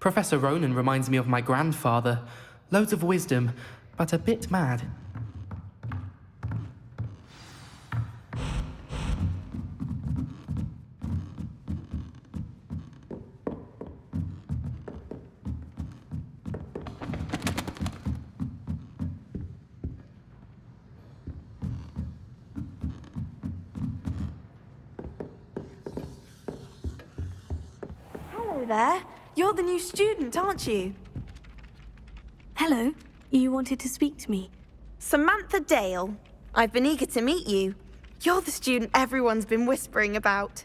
Professor Ronan reminds me of my grandfather. Loads of wisdom, but a bit mad. Hello there. You're the new student, aren't you? Hello. You wanted to speak to me? Samantha Dale. I've been eager to meet you. You're the student everyone's been whispering about.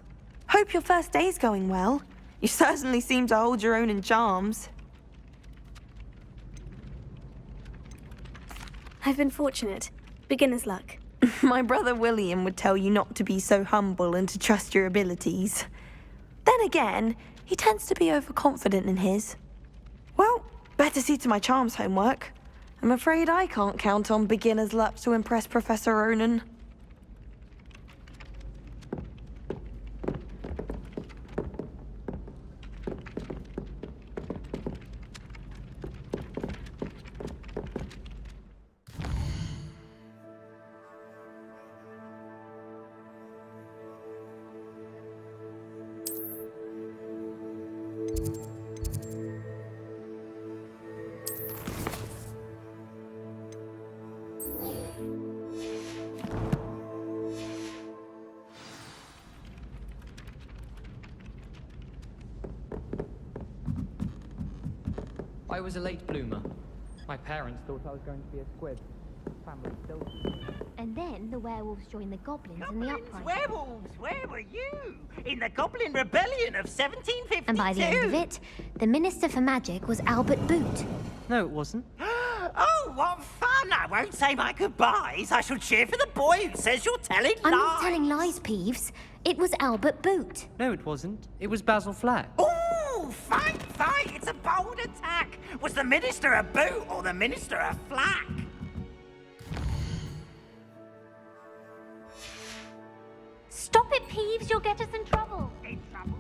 Hope your first day's going well. You certainly seem to hold your own in charms. I've been fortunate. Beginner's luck. My brother William would tell you not to be so humble and to trust your abilities. Then again, he tends to be overconfident in his. Well, better see to my charms homework. I'm afraid I can't count on beginner's luck to impress Professor Ronan. I was a late bloomer. My parents thought I was going to be a squib. Family still. And then the werewolves joined the goblins in the Goblins, uprising. werewolves, where were you? In the Goblin Rebellion of 1752. And by the end of it, the Minister for Magic was Albert Boot. No, it wasn't. Oh, what fun! I won't say my goodbyes. I shall cheer for the boy who says you're telling I'm lies. not telling lies, Peeves. It was Albert Boot. No, it wasn't. It was Basil Flack. Ooh, fight, fight! It's a bold attack. Was the Minister a boot or the Minister a flack? Stop it, Peeves. You'll get us in trouble. In trouble?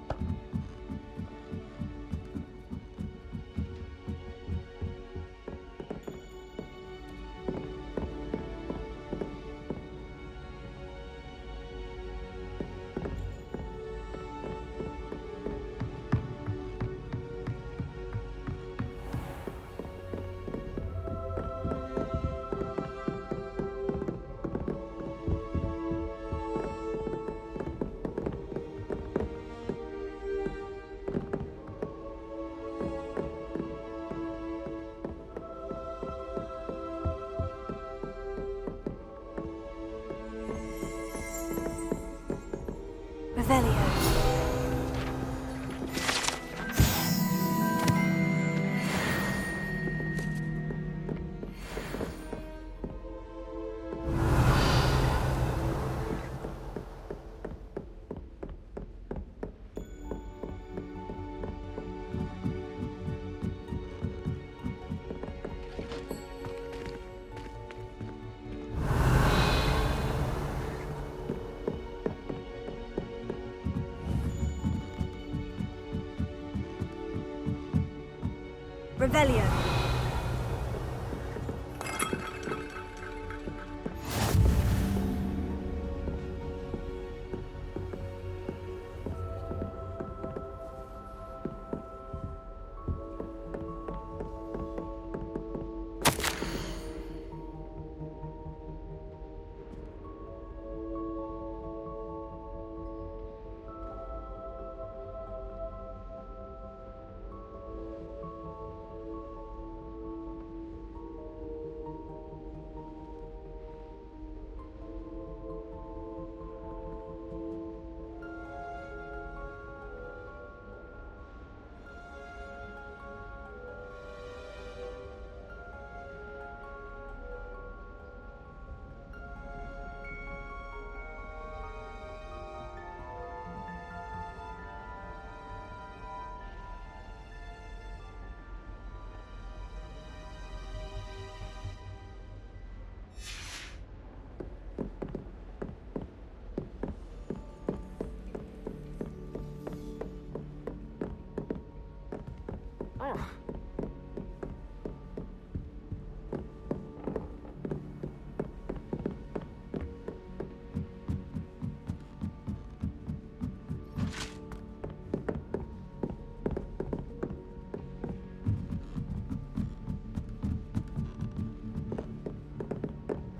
Revelio. Revelio.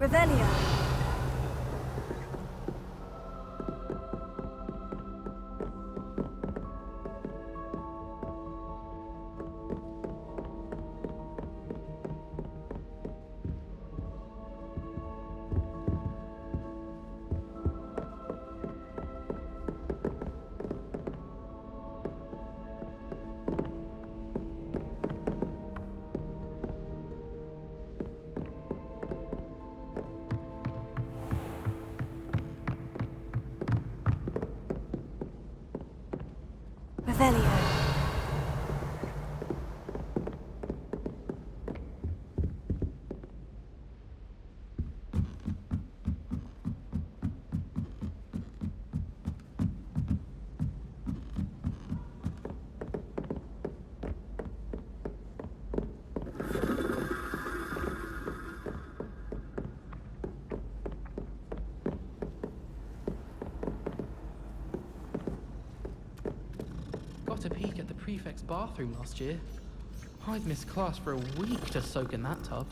Revelio. Revelio. Got a peek at the prefect's bathroom last year. I'd missed class for a week to soak in that tub.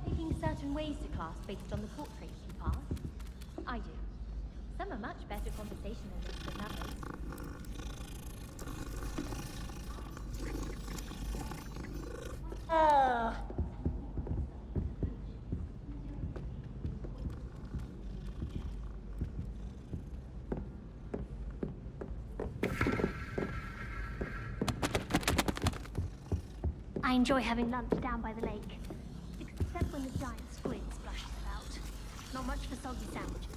Taking certain ways to class based on the portraits you pass. I do. Some are much better conversationalists than others. I enjoy having lunch down by the lake. Except when the giant squid splashes about. Not much for soggy sandwiches.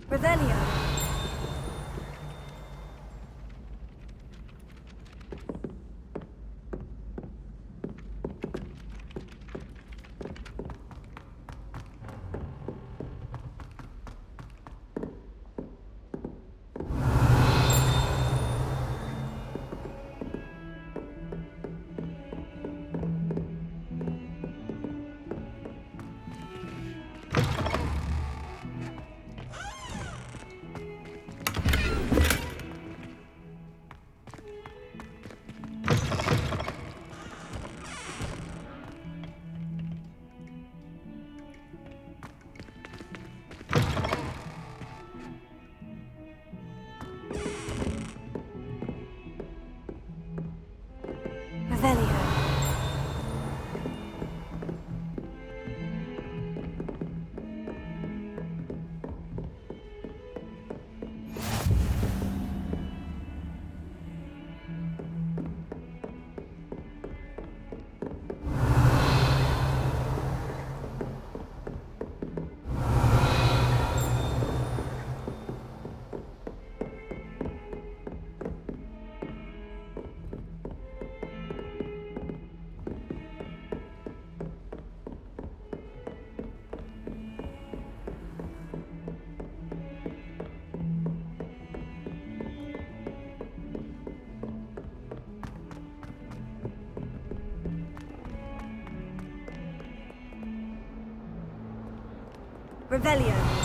Revelio. Revelio. Revelio.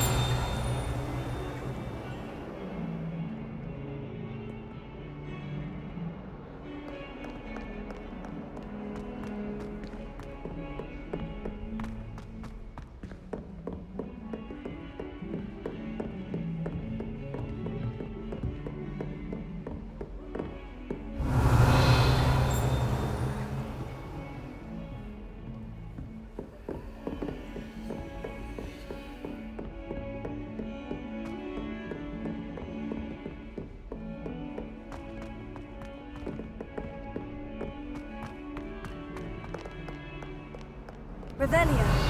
Revelio.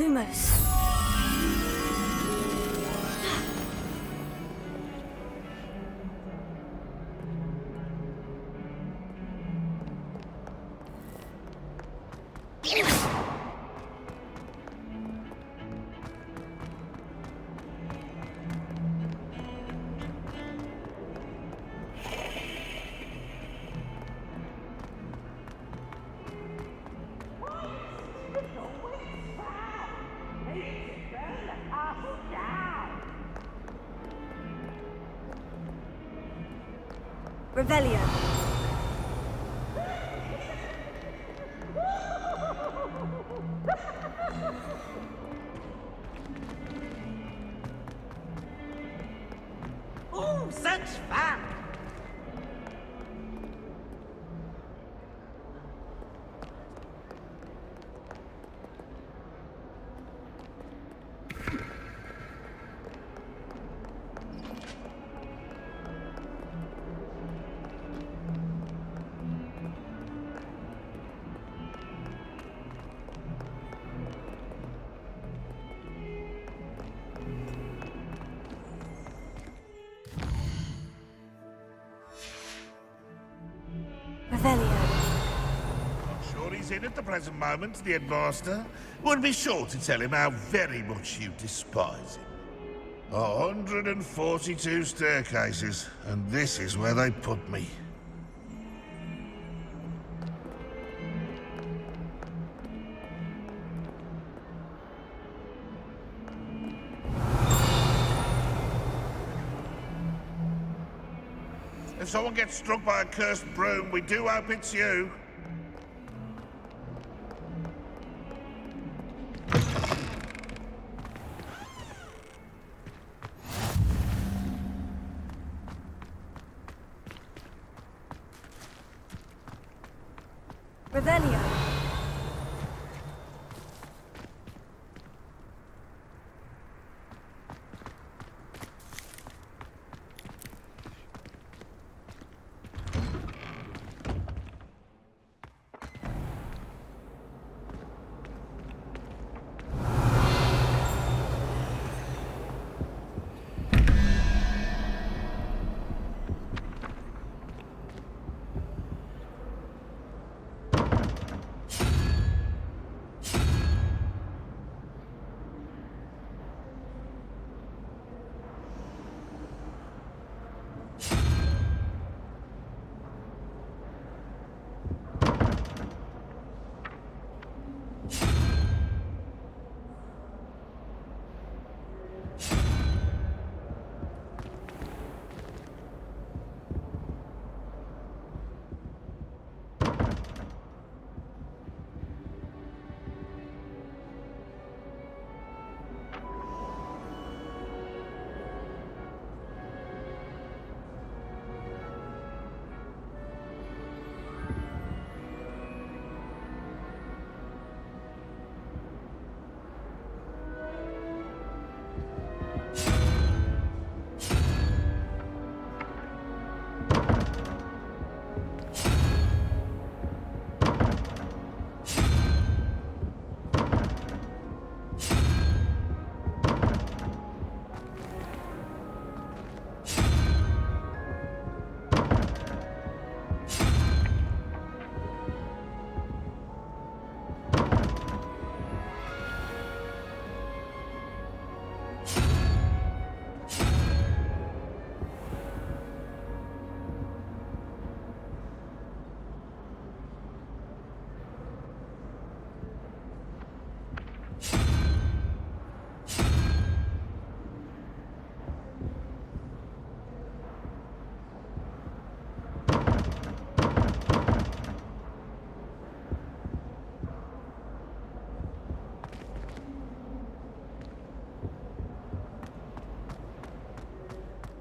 Lumos. Revelio. Oh, such fun! Revelio. I'm sure he's in at the present moment, the headmaster. Would be sure to tell him how very much you despise him. 142 staircases, and this is where they put me. If someone gets struck by a cursed broom, we do hope it's you. Revelio.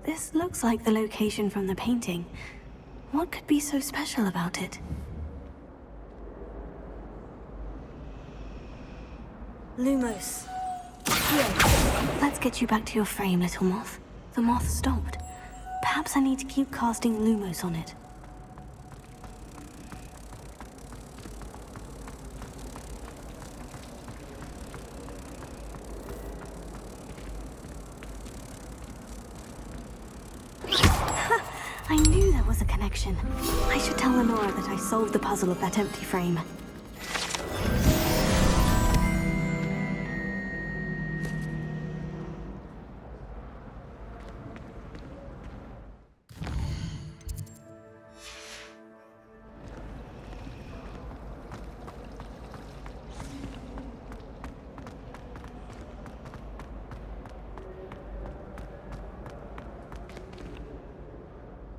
This looks like the location from the painting. What could be so special about it? Lumos. Here. Let's get you back to your frame, little moth. The moth stopped. Perhaps I need to keep casting Lumos on it. there's a connection. I should tell Lenora that I solved the puzzle of that empty frame.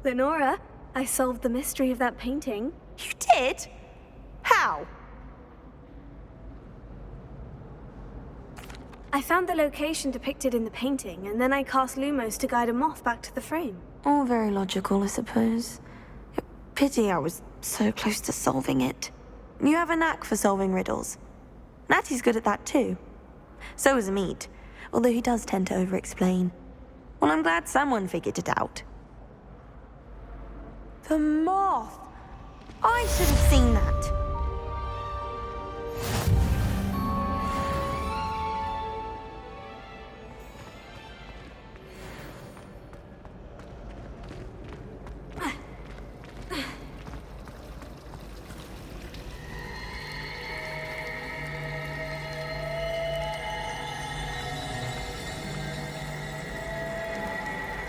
Lenora, I solved the mystery of that painting. You did? How? I found the location depicted in the painting, and then I cast Lumos to guide a moth back to the frame. All very logical, I suppose. Pity I was so close to solving it. You have a knack for solving riddles. Natty's good at that too. So is Amit, although he does tend to over-explain. Well, I'm glad someone figured it out. The moth! I should have seen that.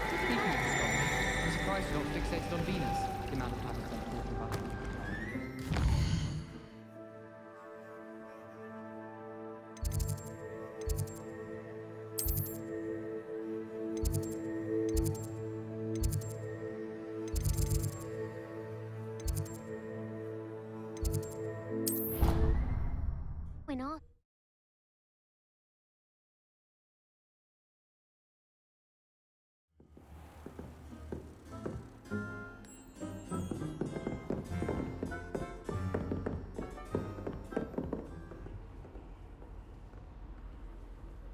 Speaking of astronomy, I'm surprised you're not fixated on Venus. The amount of planets I'm talking about. We're not.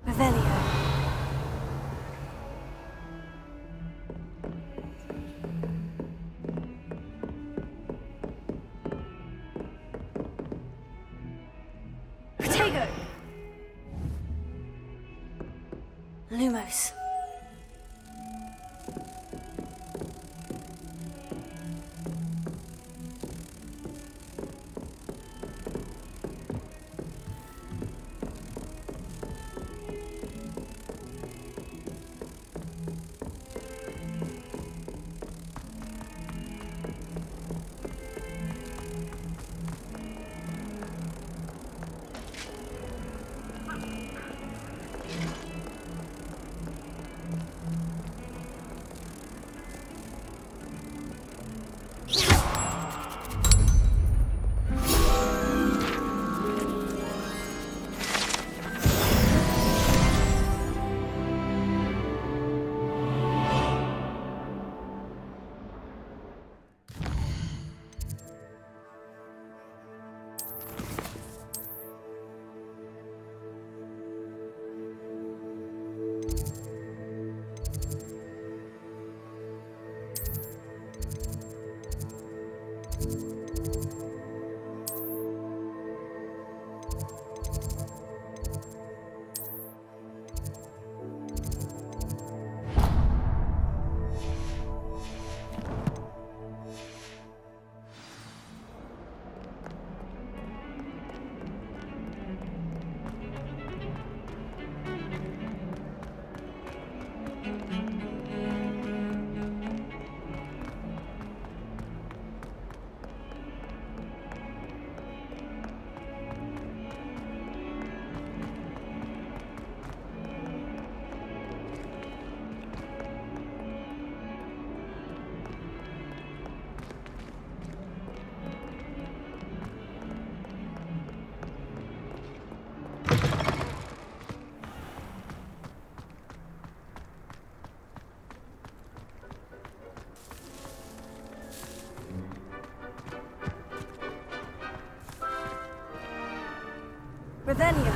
Revelio. Protego. Lumos. Revelio.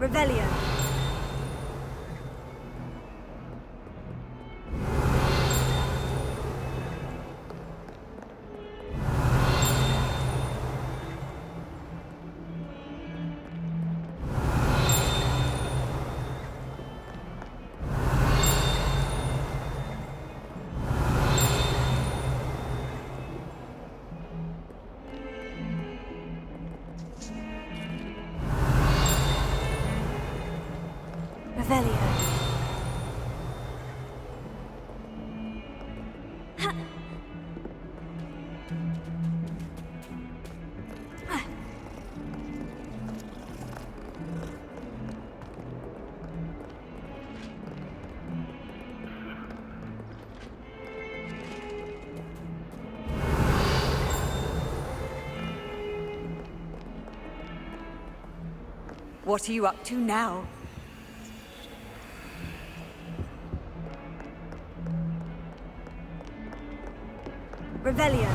Revelio. Revelio. What are you up to now? Revelio.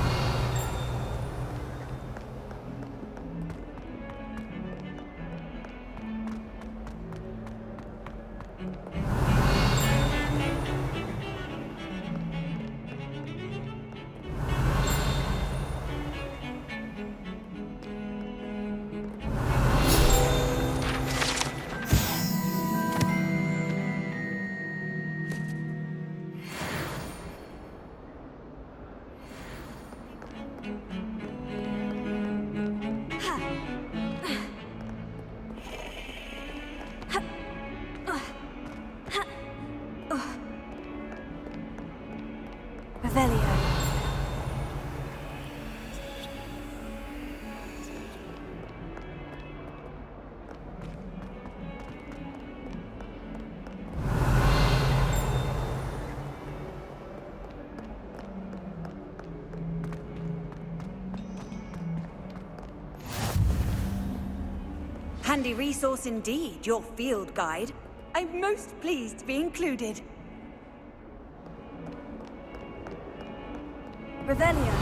Revelio. Handy resource indeed, your field guide. I'm most pleased to be included. Revelio.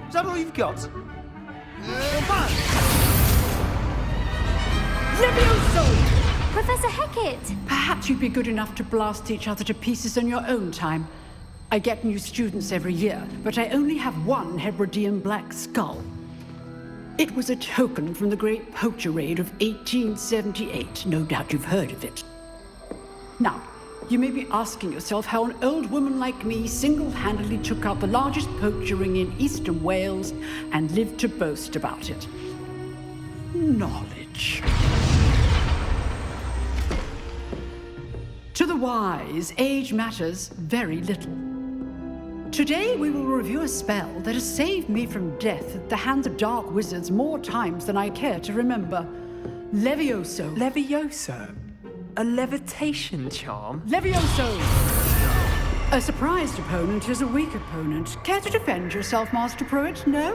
Is that all you've got? Professor Hecat! Perhaps you'd be good enough to blast each other to pieces on your own time. I get new students every year, but I only have one Hebridean black skull. It was a token from the Great Poacher Raid of 1878. No doubt you've heard of it. Now, you may be asking yourself how an old woman like me single-handedly took out the largest poacher ring in eastern Wales and lived to boast about it. Knowledge. To the wise, age matters very little. Today we will review a spell that has saved me from death at the hands of dark wizards more times than I care to remember. Levioso. Levioso? A levitation charm? Levioso! A surprised opponent is a weak opponent. Care to defend yourself, Master Pruitt? No?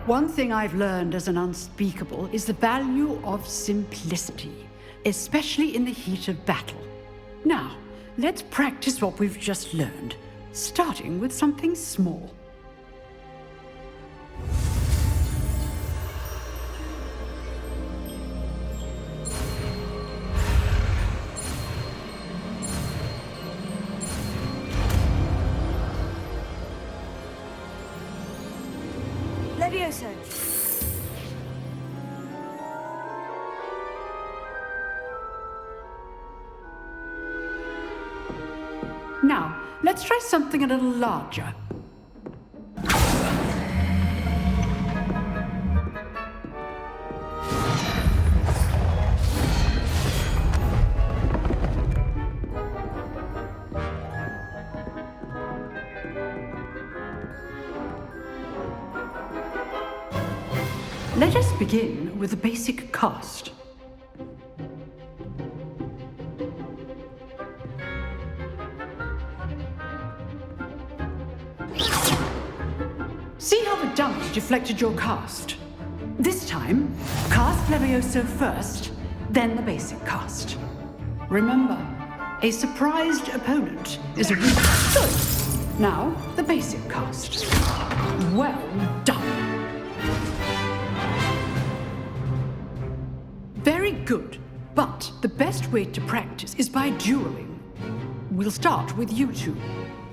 One thing I've learned as an unspeakable is the value of simplicity, especially in the heat of battle. Now, let's practice what we've just learned, starting with something small. Levioso. Now, let's try something a little larger. Let us begin with the basic cast. See how the dummy deflected your cast? This time, cast Levioso first, then the basic cast. Remember, a surprised opponent is a weak. Good. Now, the basic cast. Well done. Very good, but the best way to practice is by dueling. We'll start with you two.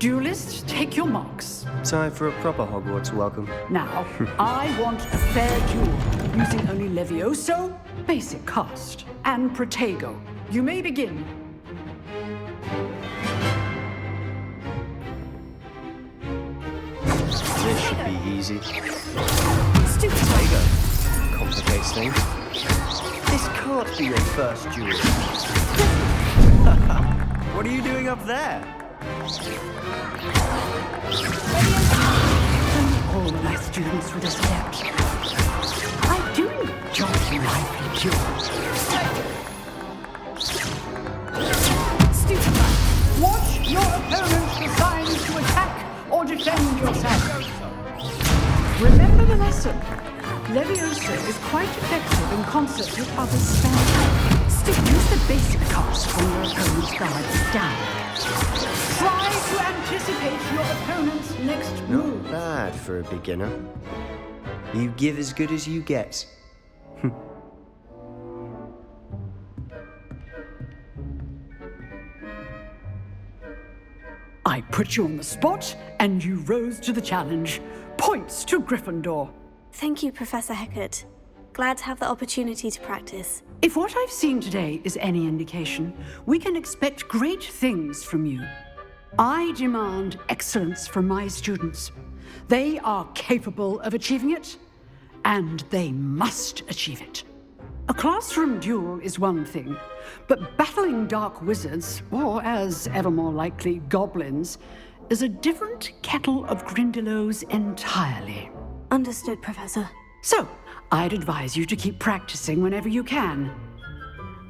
Duelists, take your marks. Time for a proper Hogwarts welcome. Now, I want a fair duel, using only Levioso, basic cast, and Protego. You may begin. This should be easy. Stupid. Protego complicates things. This can't be your first duel. What are you doing up there? All of my students would accept. I'm doing a jolly lively duel. Stupid. Watch your opponent's designs to attack or defend yourself. Remember the lesson. Levioso is quite effective in concert with other spells. Still use the basic cast when your opponent's guard is down. Try to anticipate your opponent's next move. Not bad for a beginner. You give as good as you get. I put you on the spot, and you rose to the challenge. Points to Gryffindor. Thank you, Professor Hecat. Glad to have the opportunity to practice. If what I've seen today is any indication, we can expect great things from you. I demand excellence from my students. They are capable of achieving it, and they must achieve it. A classroom duel is one thing, but battling dark wizards, or as ever more likely, goblins, is a different kettle of Grindylows entirely. Understood, Professor. So, I'd advise you to keep practicing whenever you can.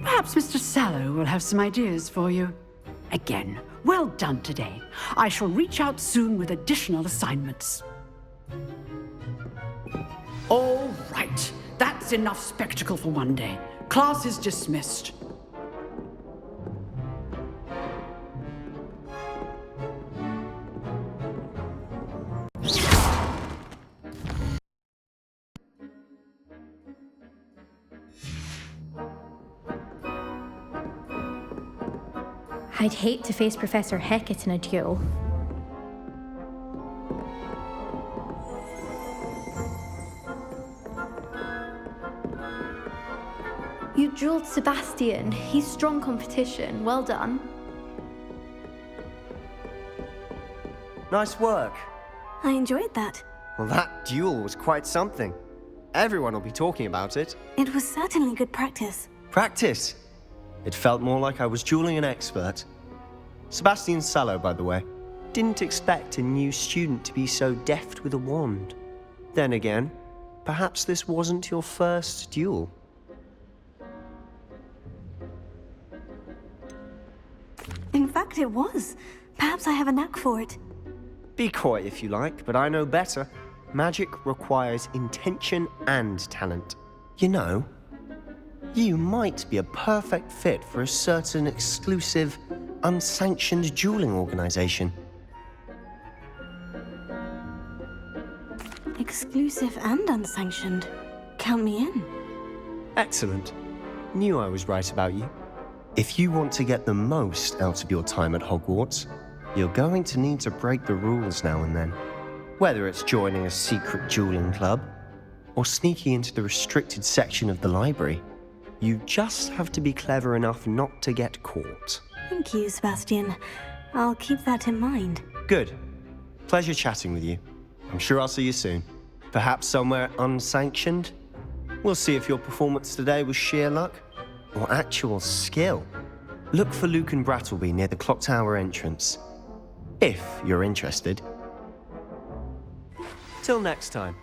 Perhaps Mr. Sallow will have some ideas for you. Again, well done today. I shall reach out soon with additional assignments. All right, that's enough spectacle for one day. Class is dismissed. I'd hate to face Professor Hecat in a duel. You dueled Sebastian. He's strong competition. Well done. Nice work. I enjoyed that. Well, that duel was quite something. Everyone will be talking about it. It was certainly good practice. Practice? It felt more like I was dueling an expert. Sebastian Sallow, by the way. Didn't expect a new student to be so deft with a wand. Then again, perhaps this wasn't your first duel. In fact, it was. Perhaps I have a knack for it. Be coy if you like, but I know better. Magic requires intention and talent. You know, you might be a perfect fit for a certain exclusive, unsanctioned dueling organization. Exclusive and unsanctioned. Count me in. Excellent. Knew I was right about you. If you want to get the most out of your time at Hogwarts, you're going to need to break the rules now and then. Whether it's joining a secret dueling club, or sneaking into the restricted section of the library, you just have to be clever enough not to get caught. Thank you, Sebastian. I'll keep that in mind. Good. Pleasure chatting with you. I'm sure I'll see you soon. Perhaps somewhere unsanctioned? We'll see if your performance today was sheer luck or actual skill. Look for Luke and Brattleby near the clock tower entrance, if you're interested. Till next time.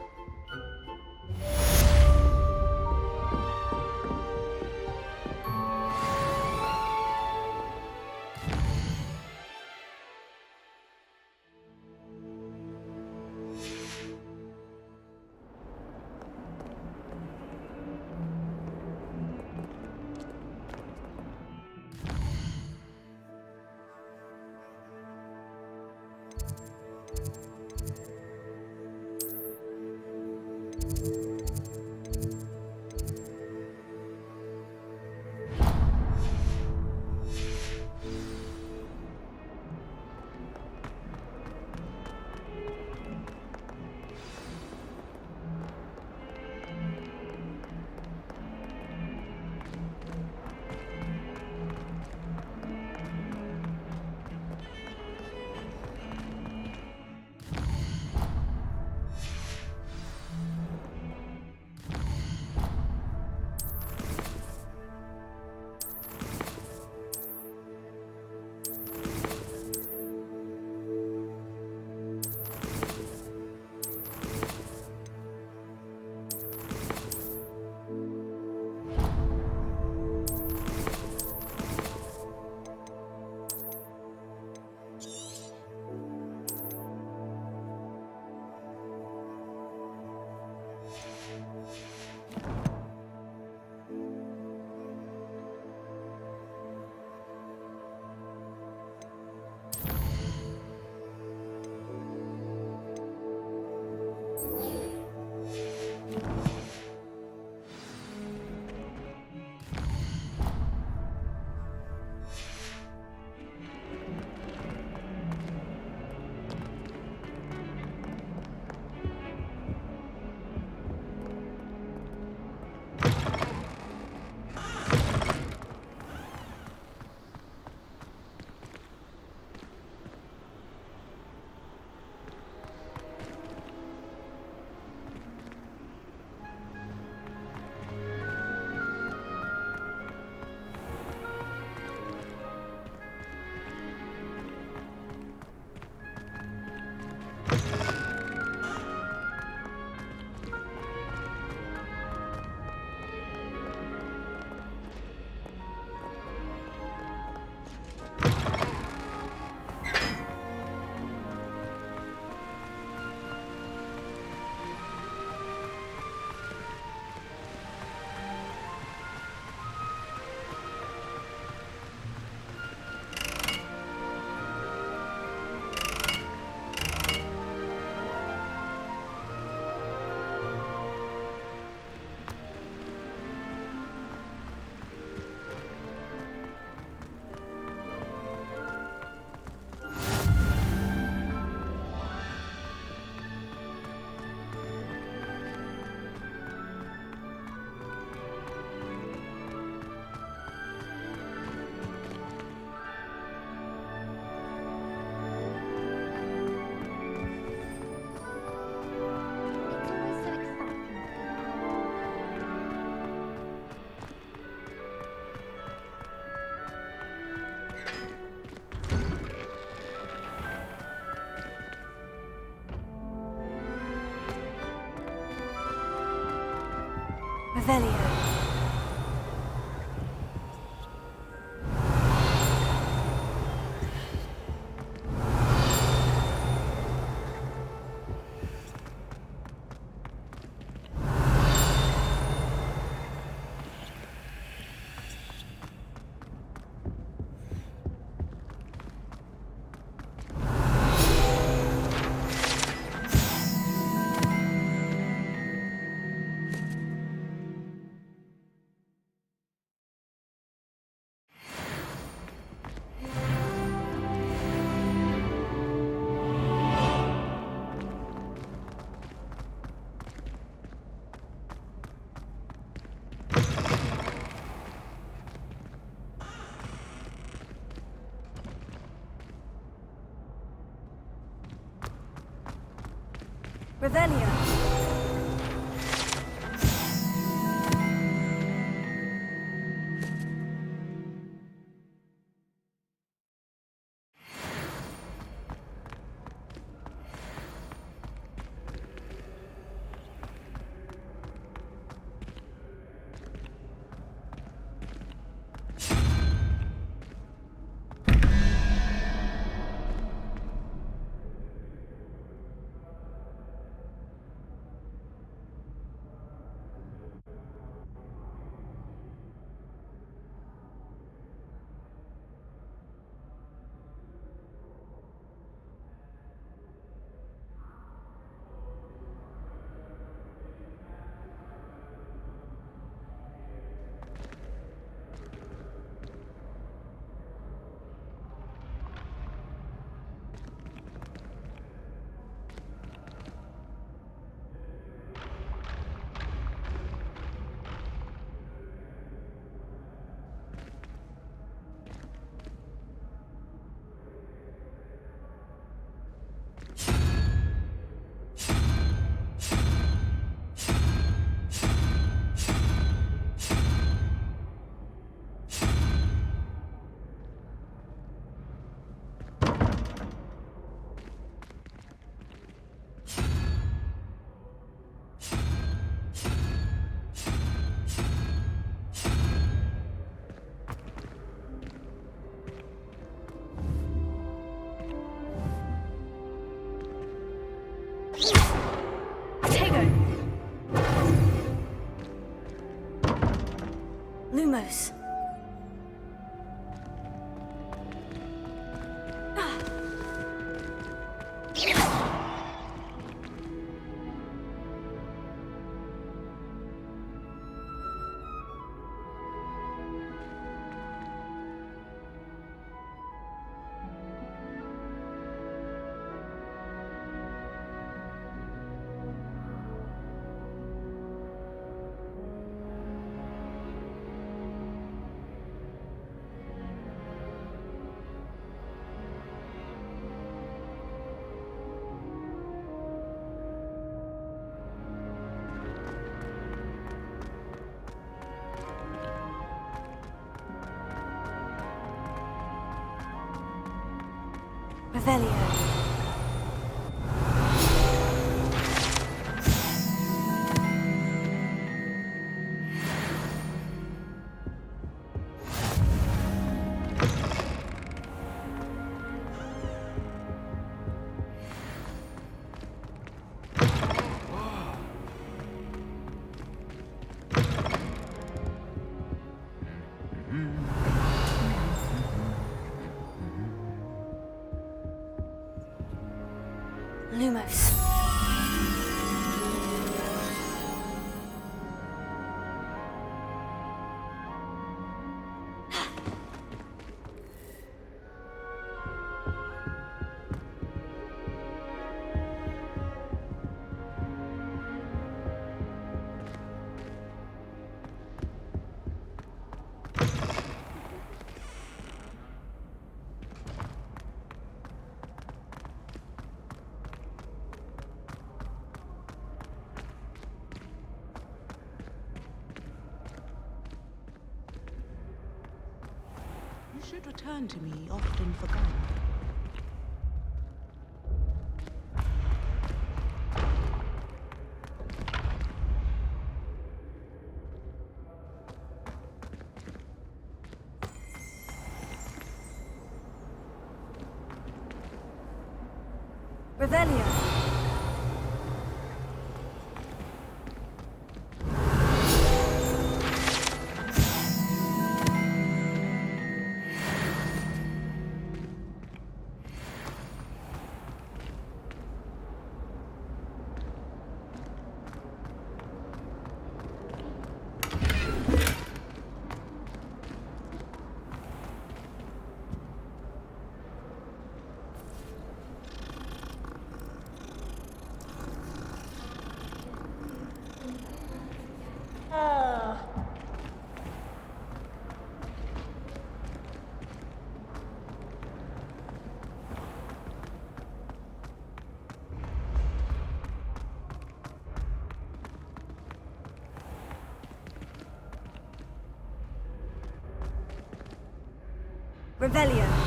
Revelio. Revelio. Lumos. Revelio. Lumos. You should return to me, often forgotten. Revelio. Revelio.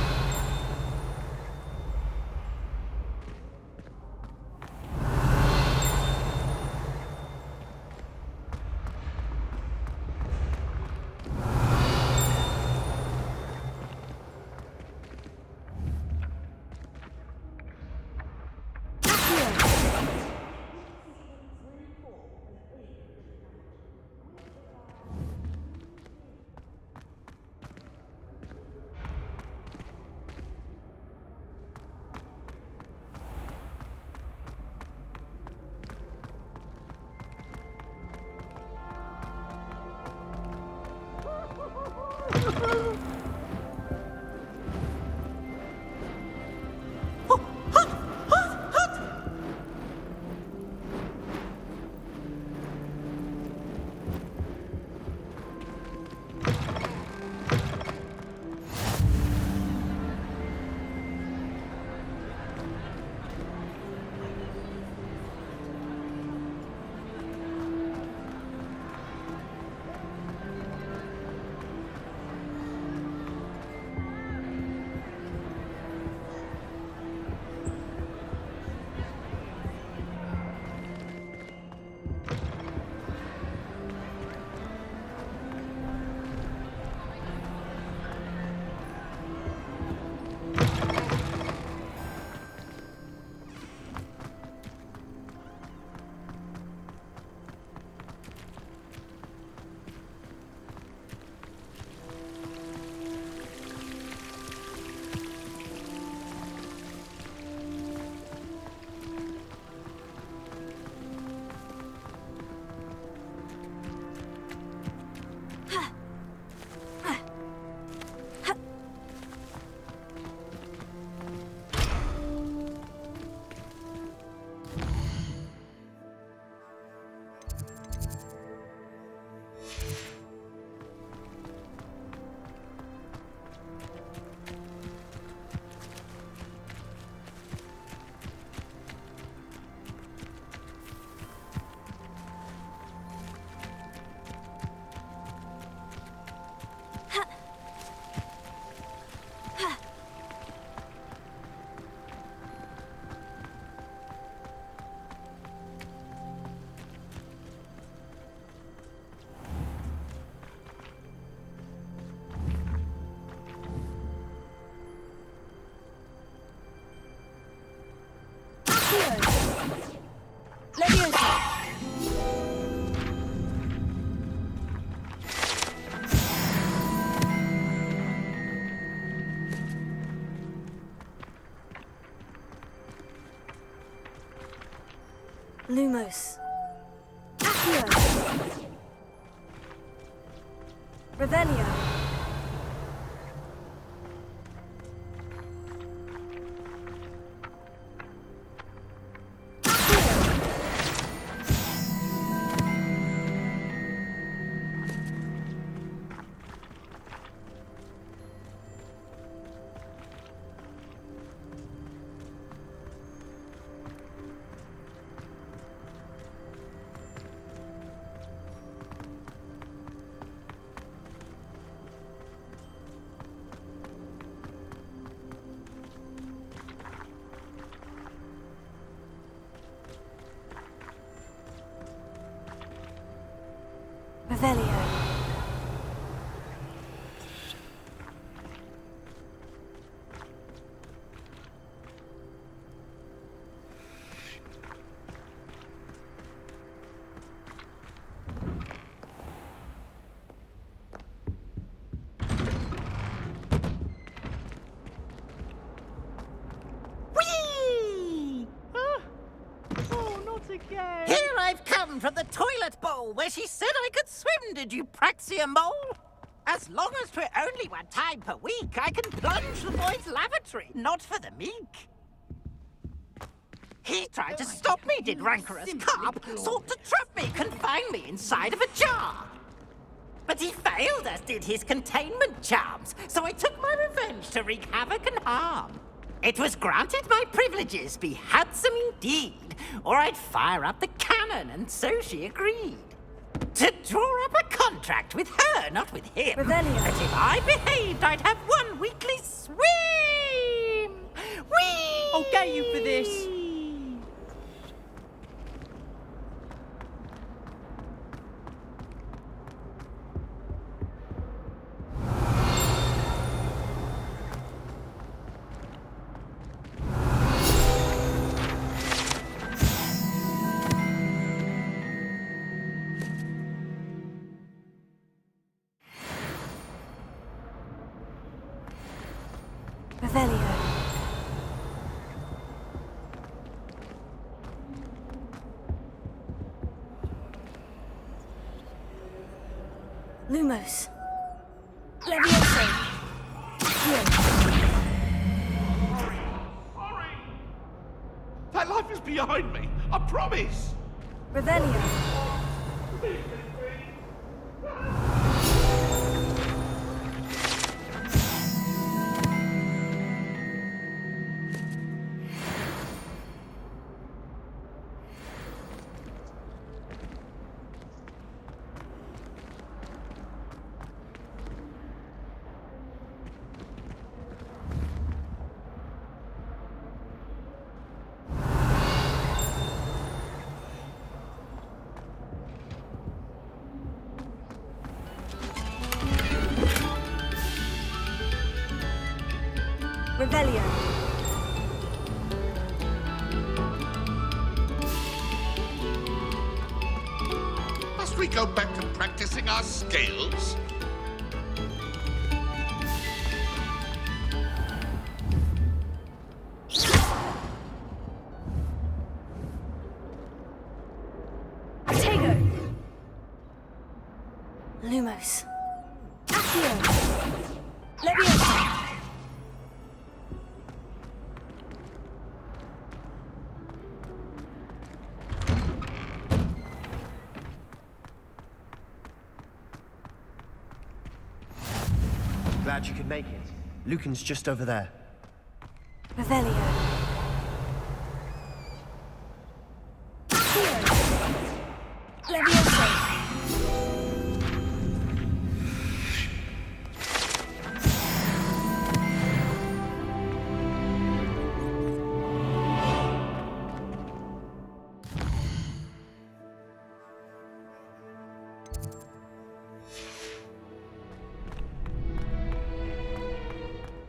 Lumos. Accio. Revelio. Revelio. Here I've come from the toilet bowl where she said I could swim, did you praxia mole? As long as 'twere only one time per week, I can plunge the boy's lavatory, not for the meek. He tried to stop me, did rancorous carp, sought to trap me, confine me inside of a jar. But he failed, as did his containment charms, so I took my revenge to wreak havoc and harm. It was granted my privileges be handsome indeed, or I'd fire up the cannon, and so she agreed. To draw up a contract with her, not with him. Revelio. That if I behaved, I'd have one weekly swim. Whee! I'll get you for this. Revelio. Lumos. Levioso. That life is behind me, I promise. Revelio. Revelio. Must we go back to practicing our scales? Tego. Lumos. Accio. Levioso. Glad you could make it. Lucan's just over there. Revelio. Levioso.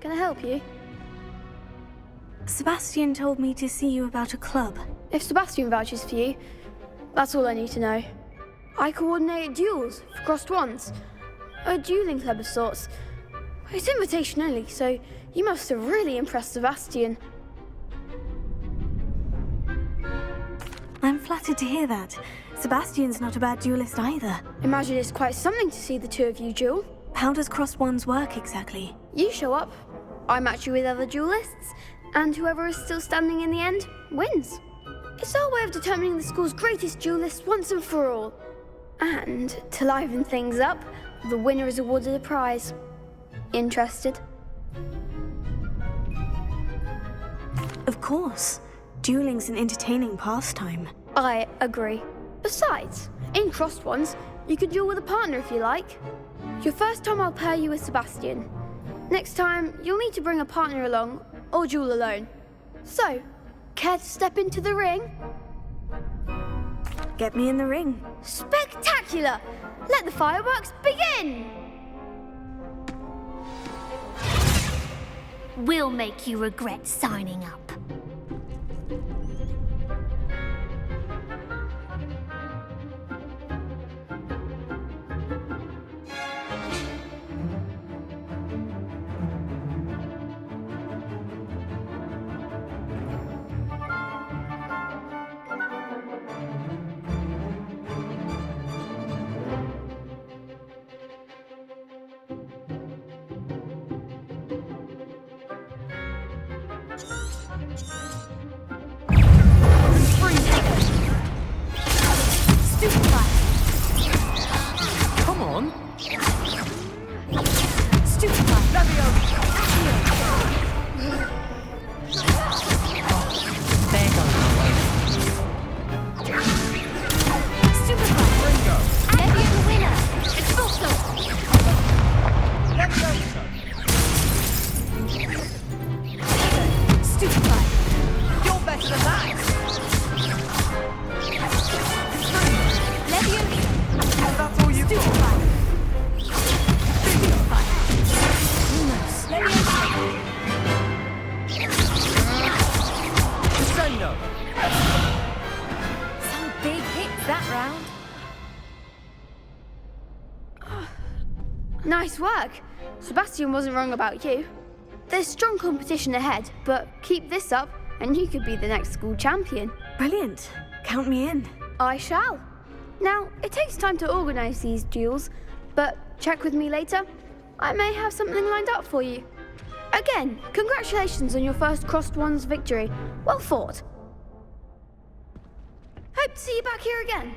Can I help you? Sebastian told me to see you about a club. If Sebastian vouches for you, that's all I need to know. I coordinate duels for crossed ones. A dueling club of sorts. It's invitation only, so you must have really impressed Sebastian. I'm flattered to hear that. Sebastian's not a bad duelist either. Imagine it's quite something to see the two of you duel. How does crossed ones work exactly? You show up, I match you with other duelists, and whoever is still standing in the end wins. It's our way of determining the school's greatest duelist once and for all. And to liven things up, the winner is awarded a prize. Interested? Of course. Dueling's an entertaining pastime. I agree. Besides, in crossed ones, you can duel with a partner if you like. Your first time I'll pair you with Sebastian. Next time, you'll need to bring a partner along, or duel alone. So, care to step into the ring? Get me in the ring. Spectacular! Let the fireworks begin! We'll make you regret signing up. Stupefy. Come on. Stupefy. There goes my way. Stupefy. Levio the winner. Expulso. Stupefy. You're better than that! Levio. That's all you've got. Stupefy. Lumos. Crescendo. Some big hits that round. Nice work. Sebastian wasn't wrong about you. There's strong competition ahead, but keep this up and you could be the next school champion. Brilliant. Count me in. I shall. Now, it takes time to organise these duels, but check with me later. I may have something lined up for you. Again, congratulations on your first Crossed Wands victory. Well fought. Hope to see you back here again.